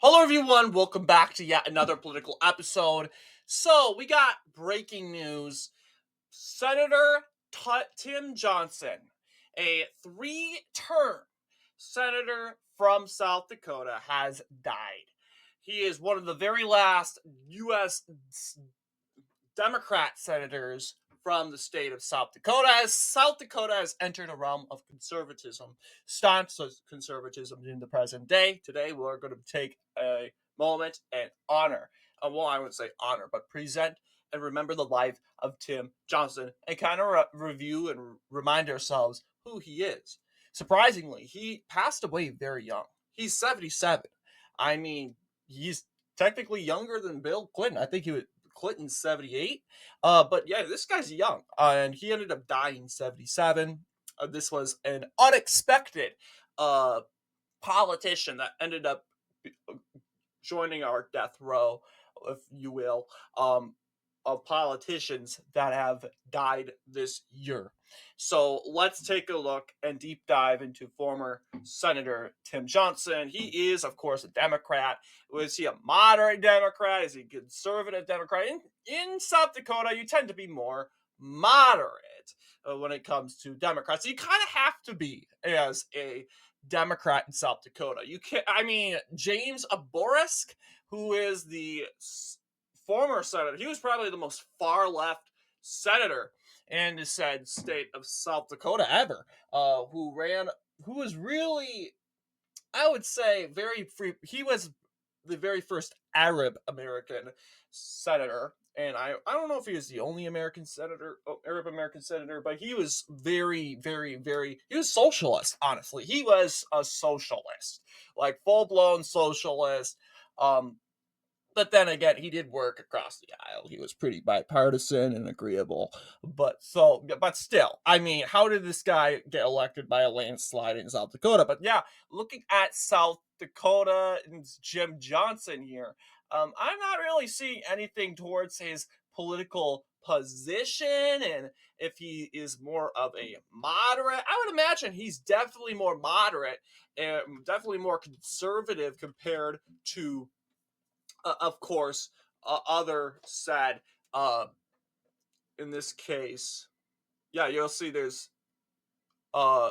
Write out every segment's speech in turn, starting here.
Hello, everyone. Welcome back to yet another political episode. So, we got breaking news. Senator Tim Johnson, a three-term senator from South Dakota, has died. He is one of the very last U.S. Democrat senators from the state of South Dakota, as South Dakota has entered a realm of conservatism, staunch conservatism in the present day. Today, we're going to take a moment and honor, well, I wouldn't say honor, but present and remember the life of Tim Johnson and kind of review and remind ourselves who he is. Surprisingly, he passed away very young. He's 77. I mean, he's technically younger than Bill Clinton. I think Clinton's 78. But yeah, this guy's young. And he ended up dying 77. This was an unexpected uh, politician that ended up joining our death row, if you will, of politicians that have died this year. So let's take a look and deep dive into former Senator Tim Johnson. He is, of course, a Democrat. Was he a moderate Democrat? Is he a conservative Democrat? In South Dakota, you tend to be more moderate when it comes to Democrats. You kind of have to be as a Democrat in South Dakota. You can I mean, James Aborisk, who is the former senator, he was probably the most far left senator in the said state of South Dakota ever, who was really, I would say, very free. He was the very first Arab American senator, and I don't know if he was the only Arab American senator, but he was very, very, very. He was socialist. Honestly, he was a socialist, like full blown socialist. Um, but then again, he did work across the aisle. He was pretty bipartisan and agreeable. But still, I mean, how did this guy get elected by a landslide in South Dakota? But yeah, looking at South Dakota and Jim Johnson here, I'm not really seeing anything towards his political position and if he is more of a moderate. I would imagine he's definitely more moderate and definitely more conservative compared to of course, other said, uh, in this case, yeah, you'll see there's uh,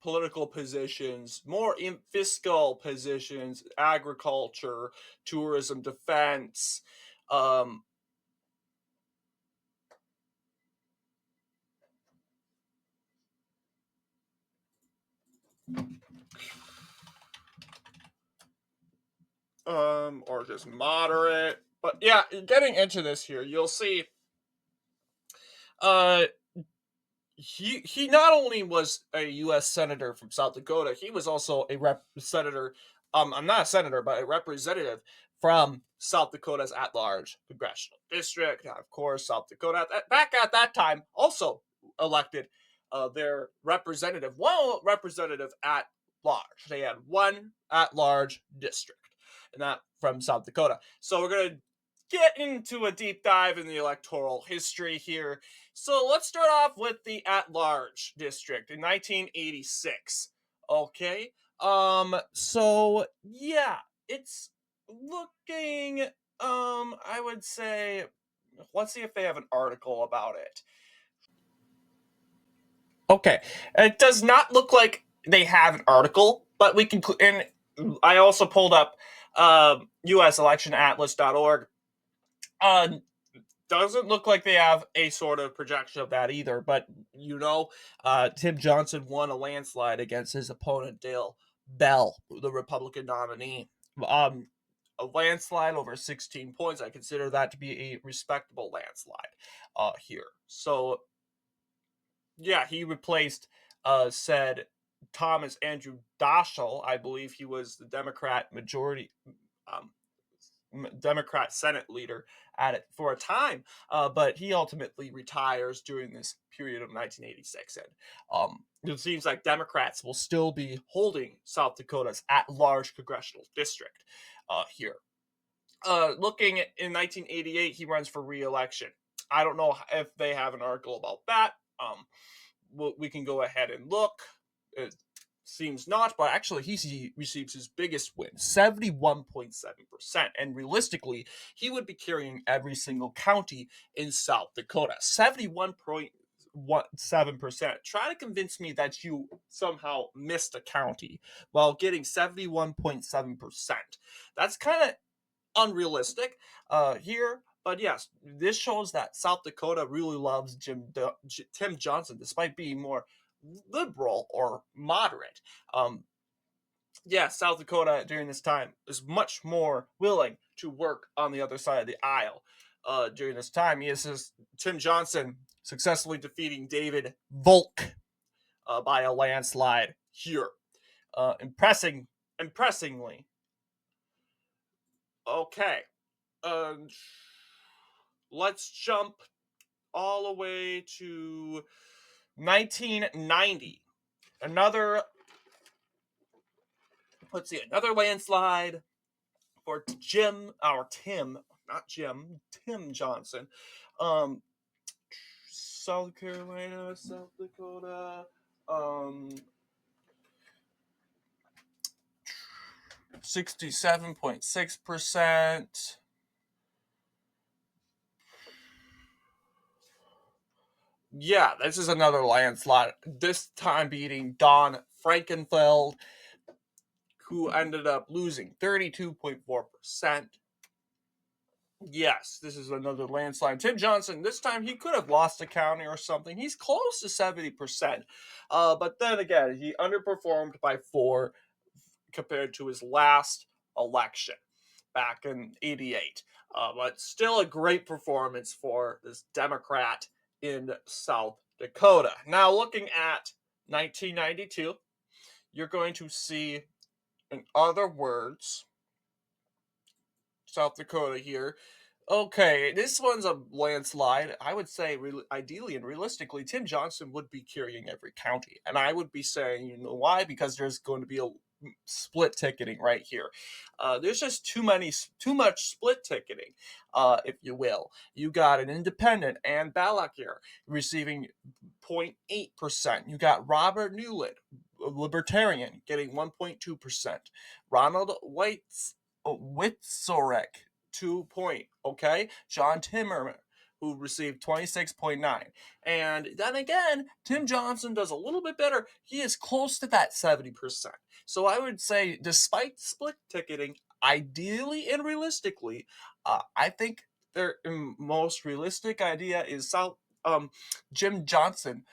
political positions, more in fiscal positions, agriculture, tourism, defense. Um, or just moderate. But yeah, getting into this here, you'll see uh he not only was a U.S. senator from South Dakota, he was also a senator. I'm not a senator, but a representative from South Dakota's at-large congressional district. And of course, South Dakota back at that time also elected their representative, one representative at large. They had one at-large district, and that from South Dakota. So we're gonna get into a deep dive in the electoral history here. So let's start off with the at-large district in 1986. Okay. So yeah, it's looking I would say, let's see if they have an article about it. Okay. It does not look like they have an article, but we can and I also pulled up uselectionatlas.org. Uh doesn't look like they have a sort of projection of that either. But Tim Johnson won a landslide against his opponent Dale Bell, the Republican nominee. A landslide over 16 points. I consider that to be a respectable landslide here. So yeah, he replaced said Thomas Andrew Daschle. I believe he was the Democrat majority um, Democrat Senate leader at it for a time, but he ultimately retires during this period of 1986. And it seems like Democrats will still be holding South Dakota's at-large congressional district here. Looking at, in 1988, he runs for re-election. I don't know if they have an article about that. We can go ahead and look. seems not, but actually he receives his biggest win, 71.7%. And realistically, he would be carrying every single county in South Dakota. 71.7%. Try to convince me that you somehow missed a county while getting 71.7%. That's kind of unrealistic here. But yes, this shows that South Dakota really loves Tim Johnson, despite being more liberal or moderate. Yeah, South Dakota during this time is much more willing to work on the other side of the aisle. During this time, Tim Johnson successfully defeating David Volk by a landslide here. Impressingly. Okay, uh, let's jump all the way to 1990. Another landslide for Tim Johnson. Um, South Carolina, South Dakota, 67.6%. Yeah, this is another landslide. This time beating Don Frankenfeld, who ended up losing 32.4%. Yes, this is another landslide. Tim Johnson, this time he could have lost a county or something. He's close to 70%. But then again, he underperformed by 4 compared to his last election back in 88. But still a great performance for this Democrat in South Dakota. Now, looking at 1992, you're going to see, in other words, South Dakota here. Okay, this one's a landslide. I would say, ideally and realistically, Tim Johnson would be carrying every county, and I would be saying, you know why? Because there's going to be a split ticketing right here. There's just too much split ticketing, if you will. You got an independent and Balak here receiving 0.8%. You got Robert Newland, a libertarian, getting 1.2%. Ronald Witzorek, 2 point. Okay, John Timmerman, who received 26.9. And then again, Tim Johnson does a little bit better. He is close to that 70%. So I would say, despite split ticketing, ideally and realistically, I think their most realistic idea is Jim Johnson,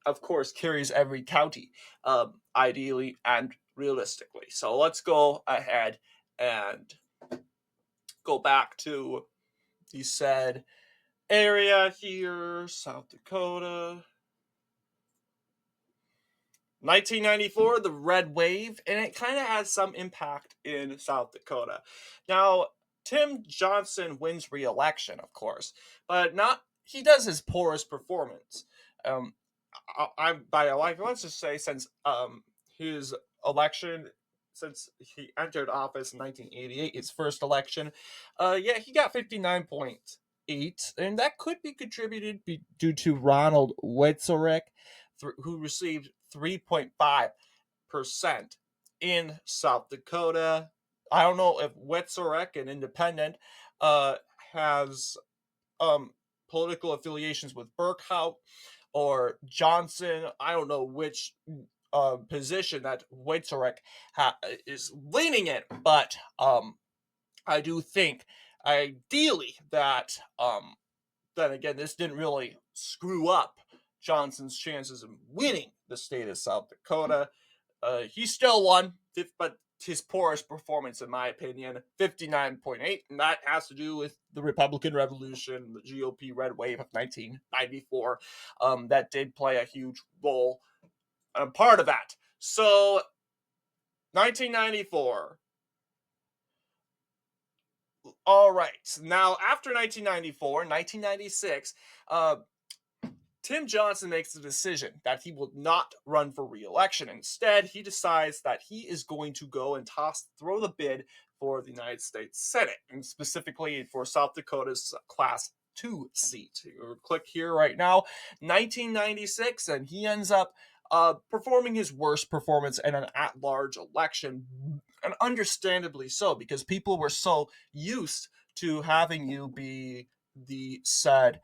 of course, carries every county, ideally and realistically. So let's go ahead and go back to the said area here, South Dakota. 1994, the red wave, and it kind of has some impact in South Dakota. Now, Tim Johnson wins re-election, of course, but not he does his poorest performance. Let's just say since his election, since he entered office in 1988, his first election, yeah, he got 59.8, and that could be contributed due to Ronald Witzorek, who received 3.5% in South Dakota. I don't know if Witzorek, an independent, has political affiliations with Burkhout or Johnson. I don't know which position that Witzorek is leaning in, but I do think ideally that then again, this didn't really screw up Johnson's chances of winning the state of South Dakota. He still won, but his poorest performance, in my opinion, 59.8, and that has to do with the Republican Revolution, the GOP red wave of 1994. That did play a huge role, a part of that. So, 1994. All right. Now, after 1994, 1996, Tim Johnson makes the decision that he will not run for re-election. Instead, he decides that he is going to go and throw the bid for the United States Senate, and specifically for South Dakota's Class 2 seat. Click here right now, 1996, and he ends up performing his worst performance in an at-large election, and understandably so, because people were so used to having you be the said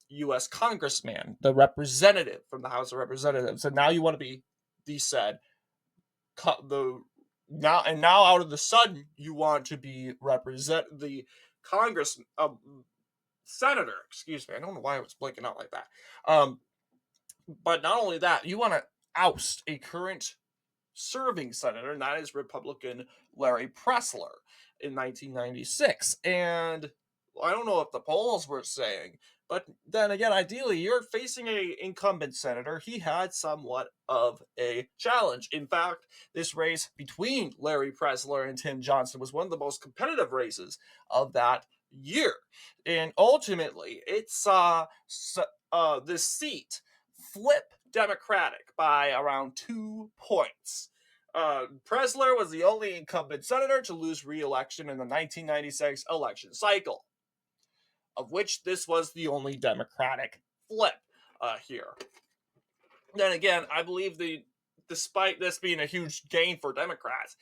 U.S. congressman, the representative from the House of Representatives, and now you want to be the said the now out of the sudden you want to be represent the Congress senator. Excuse me, I don't know why I was blinking out like that. But not only that, you want to oust a current serving senator, and that is Republican Larry Pressler in 1996. And I don't know what the polls were saying, but then again, ideally, you're facing a incumbent senator. He had somewhat of a challenge. In fact, this race between Larry Pressler and Tim Johnson was one of the most competitive races of that year. And ultimately, it saw this seat flip Democratic by around 2 points. Pressler was the only incumbent senator to lose re-election in the 1996 election cycle, of which this was the only Democratic flip here. Then again, I believe despite this being a huge gain for Democrats,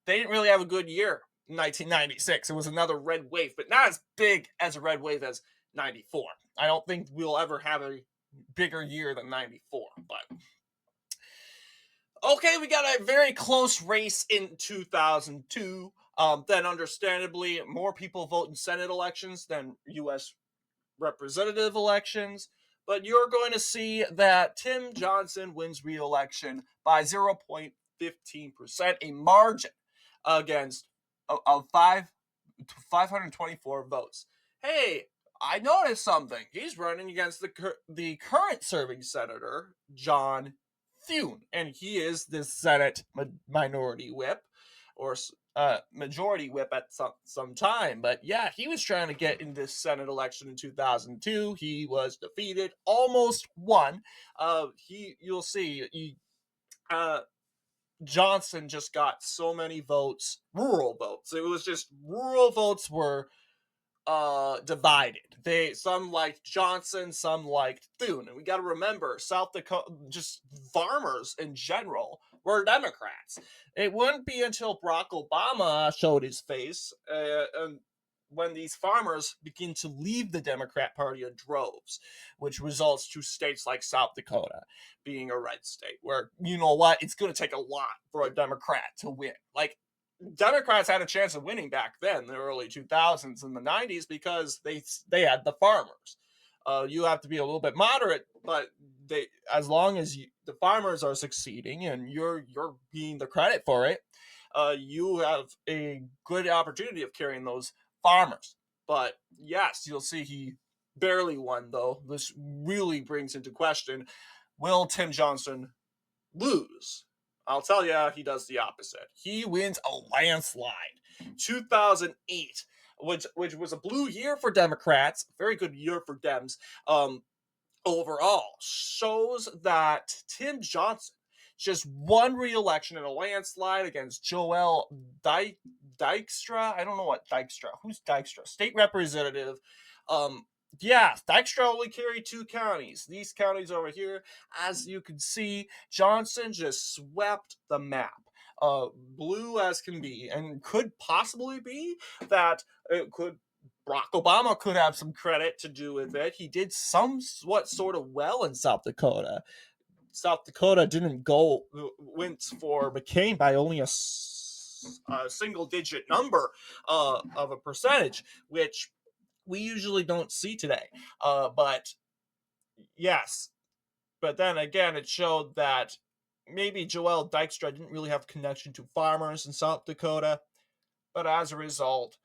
they didn't really have a good year in 1996. It was another red wave, but not as big as a red wave as 94. I don't think we'll ever have a bigger year than 94, but okay, we got a very close race in 2002. Then, understandably, more people vote in Senate elections than U.S. representative elections. But you're going to see that Tim Johnson wins re-election by 0.15%, a margin against of 524 votes. Hey, I noticed something. He's running against the current serving senator, John Thune, and he is the Senate minority whip or majority whip at some time. But yeah, he was trying to get in this Senate election in 2002. He was defeated, almost won. You'll see, Johnson just got so many votes, rural votes. It was just rural votes were divided. Some liked Johnson, some liked Thune. And we got to remember, South Dakota, just farmers in general, were Democrats. It wouldn't be until Barack Obama showed his face and when these farmers begin to leave the Democrat Party in droves, which results to states like South Dakota being a red state, where you know what, it's going to take a lot for a Democrat to win. Like, Democrats had a chance of winning back then, in the early 2000s and the 90s, because they had the farmers. You have to be a little bit moderate, but as long as the farmers are succeeding and you're being the credit for it, you have a good opportunity of carrying those farmers. But yes, you'll see he barely won, though. This really brings into question, will Tim Johnson lose? I'll tell you, he does the opposite. He wins a landslide. 2008, which was a blue year for Democrats, very good year for Dems. Overall, shows that Tim Johnson just won re-election in a landslide against Joel Dykstra. I don't know what Dykstra. Who's Dykstra? State representative. Yeah, Dykstra only carried 2 counties. These counties over here, as you can see, Johnson just swept the map. Blue as can be, and could possibly be that it could Barack Obama could have some credit to do with it. He did somewhat sort of well in South Dakota. South Dakota went for McCain by only a single digit number of a percentage, which we usually don't see today. But yes, but then again, it showed that maybe Joel Dykstra didn't really have connection to farmers in South Dakota. But as a result,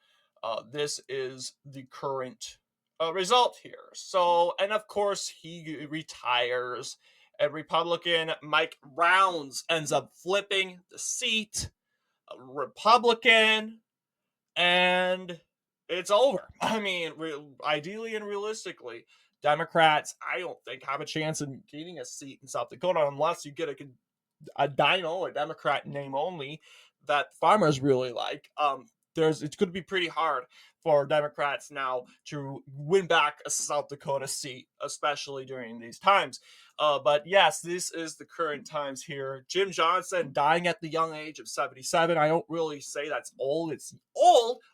this is the current result here. So, and of course, he retires. And Republican Mike Rounds ends up flipping the seat. Republican, and it's over. I mean, ideally and realistically, Democrats, I don't think, have a chance in gaining a seat in South Dakota unless you get a Democrat name only, that farmers really like. it's going to be pretty hard for Democrats now to win back a South Dakota seat, especially during these times. But yes, this is the current times here. Jim Johnson dying at the young age of 77. I don't really say that's old. It's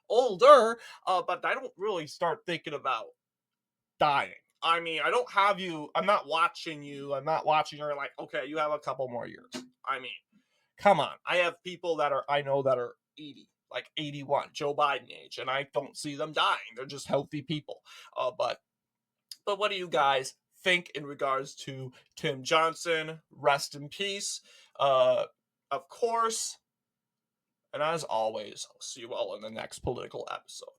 older, but I don't really start thinking about dying. I mean, I don't have you. I'm not watching you. I'm not watching you. Like, okay, you have a couple more years. I mean, come on. I have people that I know that are 80, like 81, Joe Biden age, and I don't see them dying. They're just healthy people. But what do you guys think in regards to Tim Johnson? Rest in peace. Uh, of course. And as always, I'll see you all in the next political episode.